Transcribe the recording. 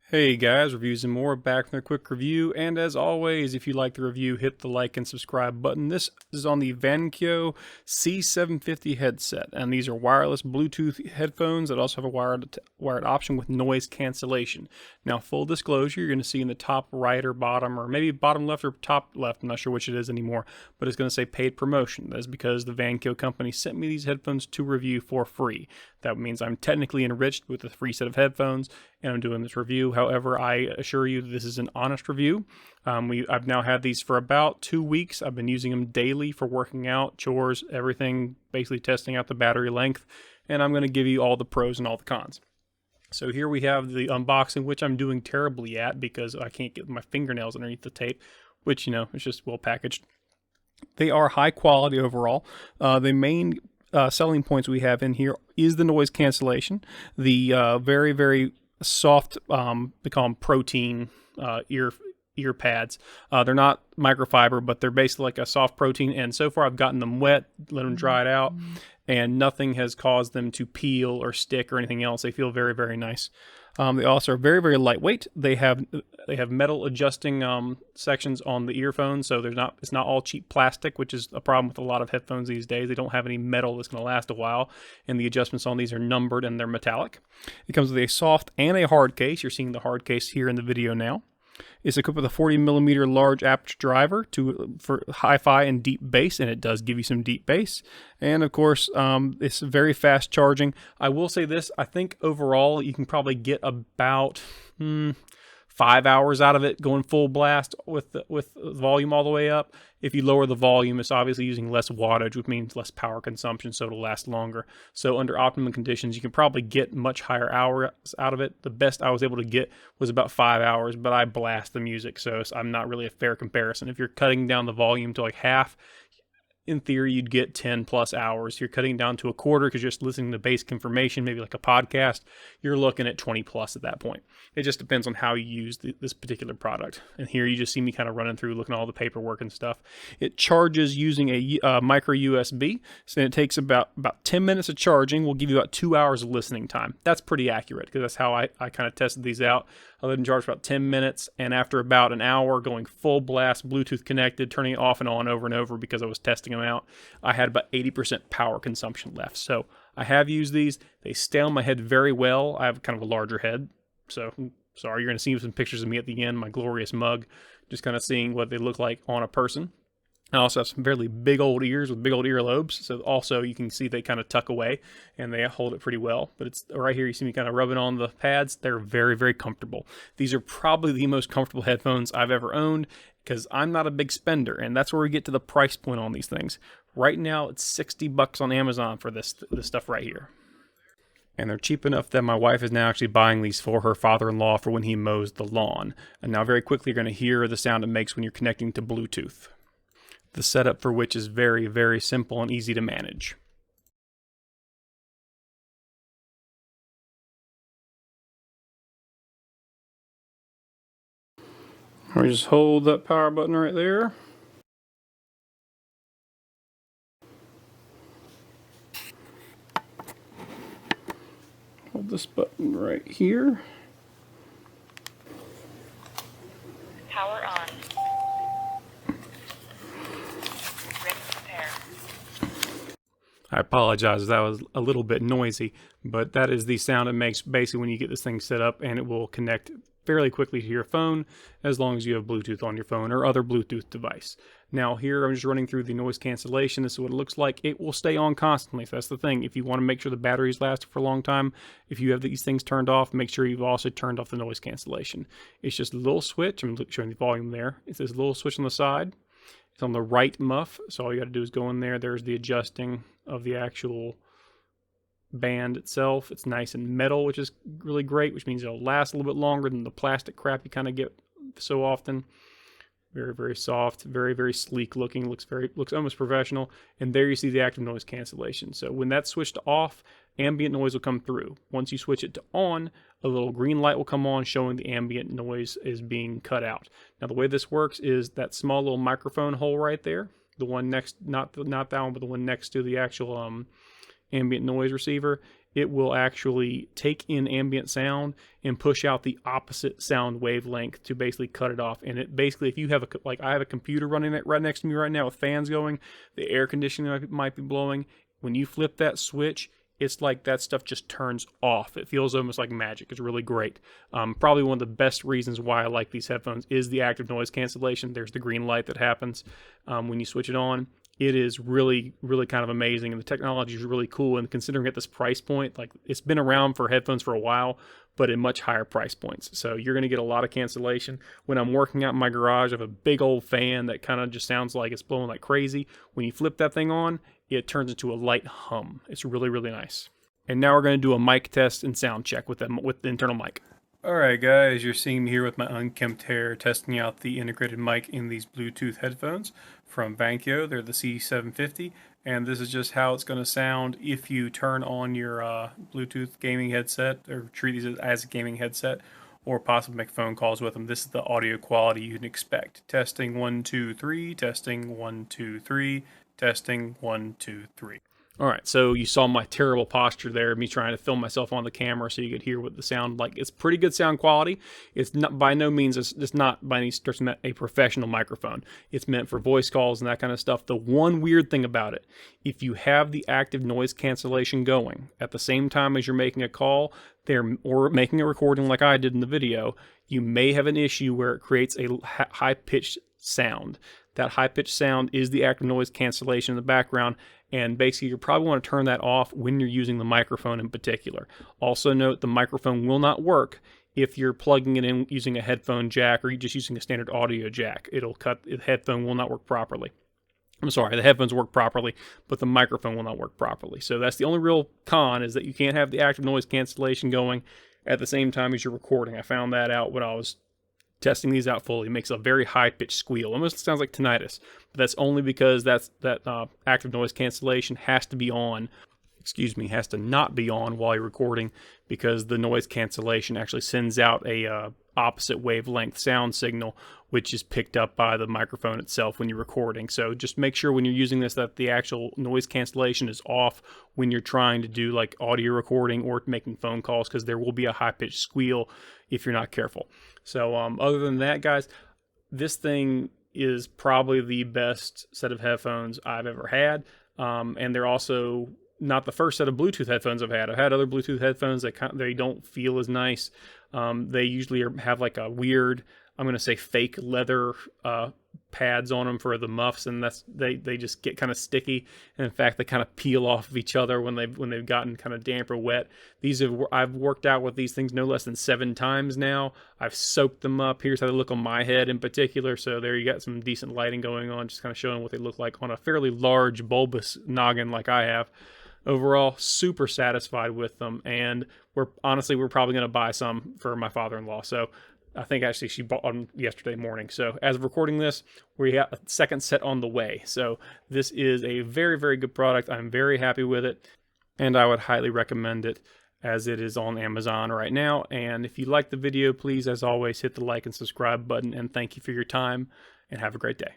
Hey guys, reviews and more, back with a quick review, and as always, if you like the review, hit the like and subscribe button. This is on the Vankyo C750 headset, and these are wireless Bluetooth headphones that also have a wired option with noise cancellation. Now, full disclosure, you're going to see in the top right or bottom, or maybe bottom left or top left, I'm not sure which it is anymore, but it's going to say paid promotion. That is because the Vankyo company sent me these headphones to review for free. That means I'm technically enriched with a free set of headphones, and I'm doing this review. However, I assure you this is an honest review. I've now had these for about 2 weeks. I've been using them daily for working out, chores, everything, basically testing out the battery length, and I'm going to give you all the pros and all the cons. So here we have the unboxing, which I'm doing terribly at because I can't get my fingernails underneath the tape, which, it's just well packaged. They are high quality overall. The main selling points we have in here is the noise cancellation, the very, very soft, they call them protein ear pads. They're not microfiber, but they're basically like a soft protein, and so far I've gotten them wet, let them dry it out, and nothing has caused them to peel or stick or anything else. They feel very, very nice. They also are very, very lightweight. They have metal adjusting sections on the earphones, so it's not all cheap plastic, which is a problem with a lot of headphones these days. They don't have any metal that's going to last a while, and the adjustments on these are numbered and they're metallic. It comes with a soft and a hard case. You're seeing the hard case here in the video now. It's equipped with a 40mm large aperture driver for hi-fi and deep bass, and it does give you some deep bass. And of course, it's very fast charging. I will say this, I think overall you can probably get about 5 hours out of it going full blast with the volume all the way up. If you lower the volume, it's obviously using less wattage, which means less power consumption, so it'll last longer. So under optimum conditions, you can probably get much higher hours out of it. The best I was able to get was about 5 hours, but I blast the music, so I'm not really a fair comparison. If you're cutting down the volume to like half, in theory, you'd get 10 plus hours. If you're cutting down to a quarter because you're just listening to basic information, maybe like a podcast, you're looking at 20 plus at that point. It just depends on how you use this particular product. And here you just see me kind of running through, looking at all the paperwork and stuff. It charges using a micro USB, so it takes about 10 minutes of charging. Will give you about 2 hours of listening time. That's pretty accurate because that's how I kind of tested these out. I let them charge for about 10 minutes, and after about an hour, going full blast, Bluetooth connected, turning it off and on over and over because I was testing them out, I had about 80% power consumption left. So I have used these. They stay on my head very well. I have kind of a larger head, so sorry, you're going to see some pictures of me at the end, my glorious mug, just kind of seeing what they look like on a person. I also have some fairly big old ears with big old earlobes, so also you can see they kind of tuck away and they hold it pretty well. But it's right here, you see me kind of rubbing on the pads. They're very, very comfortable. These are probably the most comfortable headphones I've ever owned because I'm not a big spender, and that's where we get to the price point on these things. Right now, it's $60 on Amazon for this stuff right here. And they're cheap enough that my wife is now actually buying these for her father-in-law for when he mows the lawn. And now very quickly you're going to hear the sound it makes when you're connecting to Bluetooth. The setup for which is very, very simple and easy to manage. We just hold that power button right there. Hold this button right here. Power on. I apologize, that was a little bit noisy, but that is the sound it makes basically when you get this thing set up, and it will connect fairly quickly to your phone as long as you have Bluetooth on your phone or other Bluetooth device. Now here I'm just running through the noise cancellation. This is what it looks like. It will stay on constantly, so that's the thing. If you want to make sure the batteries last for a long time, if you have these things turned off, make sure you've also turned off the noise cancellation. It's just a little switch. I'm showing the volume there. It's this little switch on the side. It's on the right muff, so all you got to do is go in there. There's the adjusting of the actual band itself. It's nice and metal, which is really great, which means it'll last a little bit longer than the plastic crap you kind of get so often. Very, very soft, very, very sleek looking, looks almost professional. And there you see the active noise cancellation. So when that's switched off, ambient noise will come through. Once you switch it to on, a little green light will come on showing the ambient noise is being cut out. Now the way this works is that small little microphone hole right there, the one next, not that one, but the one next to the actual ambient noise receiver, it will actually take in ambient sound and push out the opposite sound wavelength to basically cut it off. And it basically, if you have like I have a computer running it right next to me right now with fans going, the air conditioning might be blowing. When you flip that switch, it's like that stuff just turns off. It feels almost like magic. It's really great. Probably one of the best reasons why I like these headphones is the active noise cancellation. There's the green light that happens when you switch it on. It is really, really kind of amazing, and the technology is really cool. And considering at this price point, like it's been around for headphones for a while, but at much higher price points. So you're going to get a lot of cancellation. When I'm working out in my garage, I have a big old fan that kind of just sounds like it's blowing like crazy. When you flip that thing on, it turns into a light hum. It's really, really nice. And now we're going to do a mic test and sound check with the internal mic. Alright guys, you're seeing me here with my unkempt hair testing out the integrated mic in these Bluetooth headphones from Vankyo. They're the C750, and this is just how it's going to sound if you turn on your Bluetooth gaming headset, or treat these as a gaming headset, or possibly make phone calls with them. This is the audio quality you'd expect. Testing 1, 2, 3, testing 1, 2, 3, testing 1, 2, 3. All right, so you saw my terrible posture there, me trying to film myself on the camera so you could hear what the sound like. It's pretty good sound quality. It's not by no means, it's not by any stretch a professional microphone. It's meant for voice calls and that kind of stuff. The one weird thing about it, if you have the active noise cancellation going at the same time as you're making a call, or making a recording like I did in the video, you may have an issue where it creates a high-pitched sound. That high-pitched sound is the active noise cancellation in the background, and basically you probably want to turn that off when you're using the microphone in particular. Also note the microphone will not work if you're plugging it in using a headphone jack or you're just using a standard audio jack. The headphone will not work properly. I'm sorry, the headphones work properly, but the microphone will not work properly. So that's the only real con, is that you can't have the active noise cancellation going at the same time as you're recording. I found that out when I was testing these out fully. It makes a very high-pitched squeal. Almost sounds like tinnitus. But that's only because that active noise cancellation has to be on. Has to not be on while you're recording, because the noise cancellation actually sends out a opposite wavelength sound signal, which is picked up by the microphone itself when you're recording. So just make sure when you're using this that the actual noise cancellation is off when you're trying to do like audio recording or making phone calls, because there will be a high-pitched squeal if you're not careful. So other than that, guys, this thing is probably the best set of headphones I've ever had, and they're also not the first set of Bluetooth headphones I've had. I've had other Bluetooth headphones that they don't feel as nice. They usually have like a weird, I'm going to say fake leather pads on them for the muffs, and they just get kind of sticky. And in fact, they kind of peel off of each other when they've gotten kind of damp or wet. I've worked out with these things no less than 7 times now. I've soaked them up. Here's how they look on my head in particular. So there you got some decent lighting going on, just kind of showing what they look like on a fairly large bulbous noggin like I have. Overall, super satisfied with them, and we're probably going to buy some for my father-in-law. So I think actually she bought them yesterday morning. So as of recording this, we have a second set on the way. So this is a very, very good product. I'm very happy with it, and I would highly recommend it, as it is on Amazon right now. And if you like the video, please, as always, hit the like and subscribe button, and thank you for your time, and have a great day.